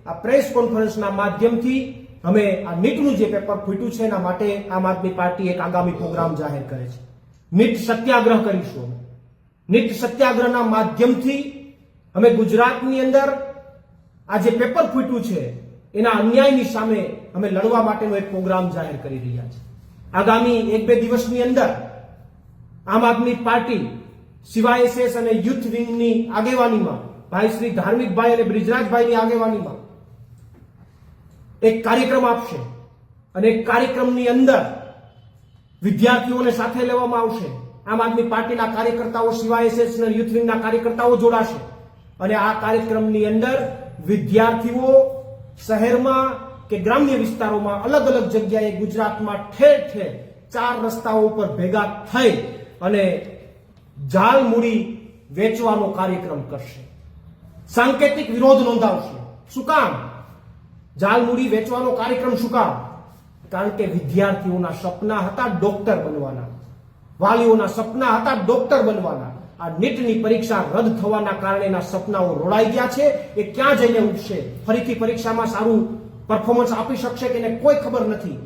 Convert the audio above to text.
આ પ્રેસ કોન્ફરન્સના માધ્યમથી અમે આ નીટનું જે પેપર ફૂટ્યું છે એના માટે આમ આદમી પાર્ટી એક આગામી પ્રોગ્રામ જાહેર કરે છે. નીટ સત્યાગ્રહ કરીશું. નીટ સત્યાગ્રહના માધ્યમથી અમે ગુજરાતની અંદર આ જે પેપર ફૂટ્યું છે એના અન્યાયની સામે અમે લડવા માટેનો એક પ્રોગ્રામ જાહેર કરી રહ્યા છે. આગામી 1-2 દિવસની અંદર આમ આદમી પાર્ટી સીવાયએસએસ અને યુથ વિંગની આગેવાનીમાં ભાઈ શ્રી ધાર્મિકભાઈ અને બ્રિજરાજભાઈની આગેવાનીમાં એક કાર્યક્રમ આપશે અને એક કાર્યક્રમની અંદર વિદ્યાર્થીઓને સાથે લેવામાં આવશે. આમ આદમી પાર્ટીના કાર્યકર્તાઓ સીવાયએસએસ અને યુથ વિંગના કાર્યકર્તાઓ જોડાશે અને આ કાર્યક્રમની અંદર વિદ્યાર્થીઓ શહેરમાં કે ગ્રામ્ય વિસ્તારોમાં અલગ અલગ જગ્યાએ ગુજરાતમાં ઠેર ઠેર 4 રસ્તાઓ ઉપર ભેગા થઈ અને જાલ મૂડી વેચવાનો કાર્યક્રમ કરશે. સાંકેતિક વિરોધ નોંધાવશે. શું કામ જાલ મૂડી વેચવાનો કાર્યક્રમ? શું કામ? કારણ કે વિદ્યાર્થીઓના સપના હતા ડોક્ટર બનવાના, વાલીઓના સપના હતા ડોક્ટર બનવાના. આ નીટની પરીક્ષા રદ થવાના કારણે એના સપનાઓ રોડાઈ ગયા છે. એ ક્યાં જઈને ઉઠશે? ફરીથી પરીક્ષામાં સારું પરફોર્મન્સ આપી શકશે કે એને કોઈ ખબર નથી.